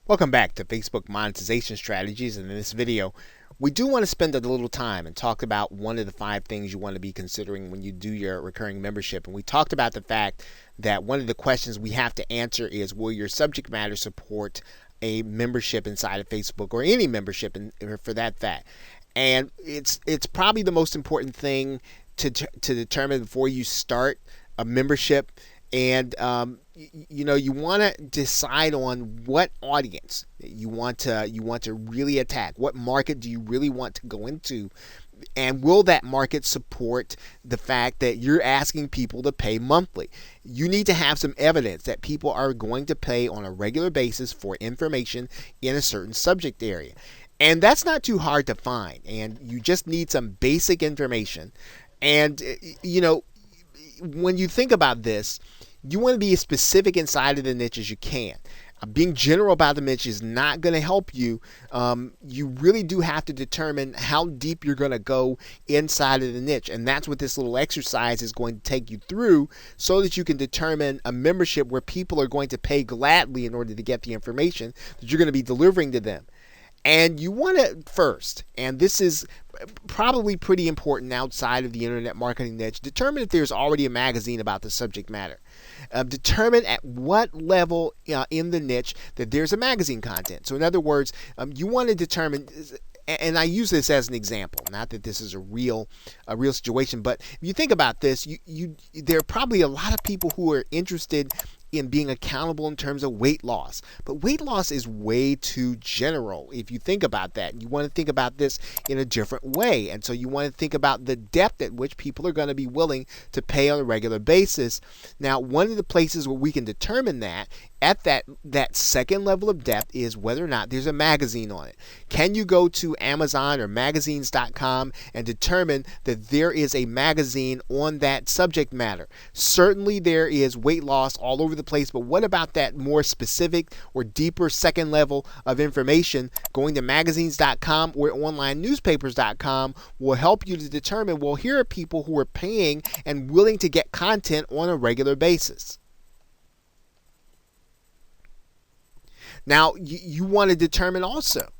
Welcome back to Facebook Monetization Strategies. And in this video, we do want to spend a little time and talk about one of the 5 things you want to be considering when you do your recurring membership. And we talked about the fact that one of the questions we have to answer is, will your subject matter support a membership inside of Facebook, or any membership for that fact? And it's probably the most important thing to determine before you start a membership. And you want to decide on what audience you want to really attack. What market do you really want to go into? And will that market support the fact that you're asking people to pay monthly? You need to have some evidence that people are going to pay on a regular basis for information in a certain subject area. And that's not too hard to find. And you just need some basic information. And, when you think about this, you want to be as specific inside of the niche as you can. Being general about the niche is not going to help you. You really do have to determine how deep you're going to go inside of the niche. And that's what this little exercise is going to take you through, so that you can determine a membership where people are going to pay gladly in order to get the information that you're going to be delivering to them. And you want to first, and this is probably pretty important outside of the internet marketing niche, determine if there's already a magazine about the subject matter. Determine at what level in the niche that there's a magazine content. So in other words, you want to determine, and I use this as an example, not that this is a real situation, but if you think about this, there are probably a lot of people who are interested in being accountable in terms of weight loss. But weight loss is way too general if you think about that. You want to think about this in a different way. And so you want to think about the depth at which people are going to be willing to pay on a regular basis. Now, one of the places where we can determine that at that second level of depth is whether or not there's a magazine on it. Can you go to Amazon or magazines.com and determine that there is a magazine on that subject matter? Certainly there is weight loss all over the place, but what about that more specific or deeper second level of information? Going to magazines.com or onlinenewspapers.com will help you to determine, well, here are people who are paying and willing to get content on a regular basis. Now, you want to determine also,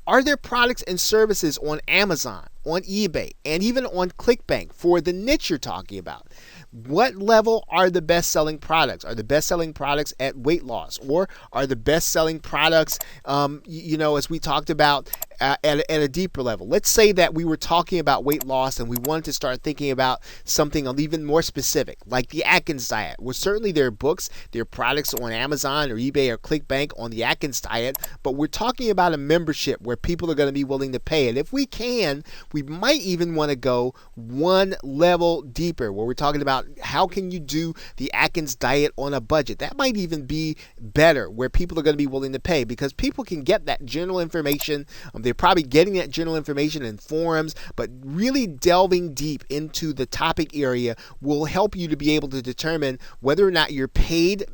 are there products and services on Amazon, on eBay, and even on ClickBank for the niche you're talking about? What level are the best-selling products? Are the best-selling products at weight loss? Or are the best-selling products, as we talked about, at a deeper level? Let's say that we were talking about weight loss and we wanted to start thinking about something even more specific, like the Atkins diet. Well, certainly there are books, there are products on Amazon or eBay or ClickBank on the Atkins diet, but we're talking about a membership where people are going to be willing to pay. And if we can, we might even want to go one level deeper, where we're talking about how can you do the Atkins diet on a budget. That might even be better, where people are going to be willing to pay, because people can get that general information. They're probably getting that general information in forums, but really delving deep into the topic area will help you to be able to determine whether or not your paid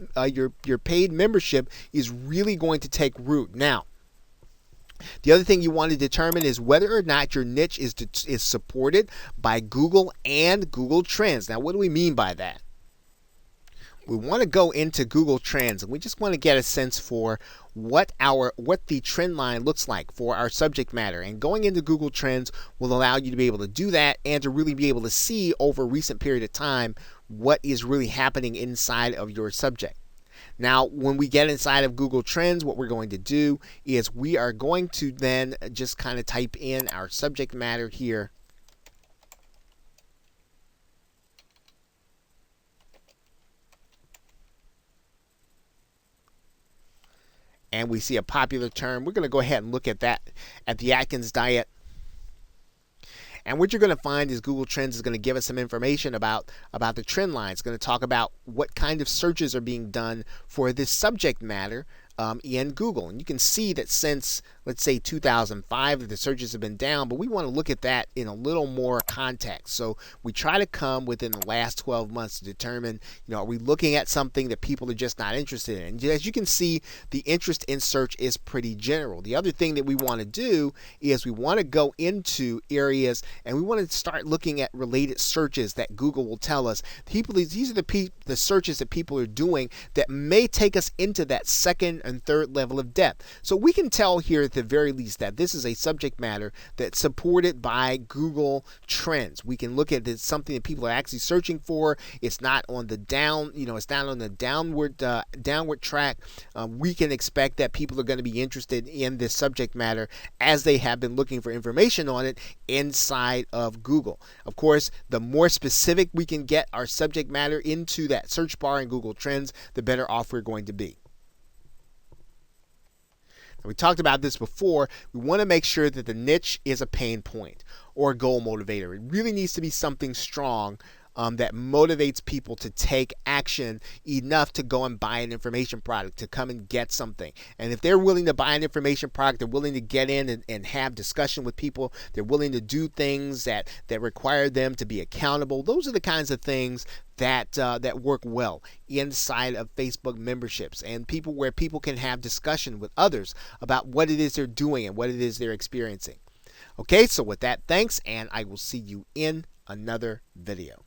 membership is really going to take root. Now, the other thing you want to determine is whether or not your niche is supported by Google and Google Trends. Now, what do we mean by that? We want to go into Google Trends, and we just want to get a sense for what the trend line looks like for our subject matter. And going into Google Trends will allow you to be able to do that and to really be able to see over a recent period of time what is really happening inside of your subject. Now, when we get inside of Google Trends, what we're going to do is we are going to then just kind of type in our subject matter here. And we see a popular term. We're going to go ahead and look at that, at the Atkins diet. And what you're going to find is Google Trends is going to give us some information about the trend line. It's going to talk about what kind of searches are being done for this subject matter in Google. And you can see that since, let's say, 2005, the searches have been down, but we want to look at that in a little more context. So we try to come within the last 12 months to determine, are we looking at something that people are just not interested in? And as you can see, the interest in search is pretty general. The other thing that we want to do is we want to go into areas and we want to start looking at related searches that Google will tell us. These are the searches that people are doing that may take us into that second and third level of depth. So we can tell here at the very least that this is a subject matter that's supported by Google Trends. We can look at it, something that people are actually searching for. It's not on the it's not on the downward track. We can expect that people are going to be interested in this subject matter as they have been looking for information on it inside of Google. Of course, the more specific we can get our subject matter into that search bar in Google Trends, the better off we're going to be. Now, we talked about this before. We want to make sure that the niche is a pain point or a goal motivator. It really needs to be something strong that motivates people to take action enough to go and buy an information product, to come and get something. And if they're willing to buy an information product, they're willing to get in and have discussion with people, they're willing to do things that require them to be accountable. Those are the kinds of things that work well inside of Facebook memberships, and where people can have discussion with others about what it is they're doing and what it is they're experiencing. Okay, so with that, thanks, and I will see you in another video.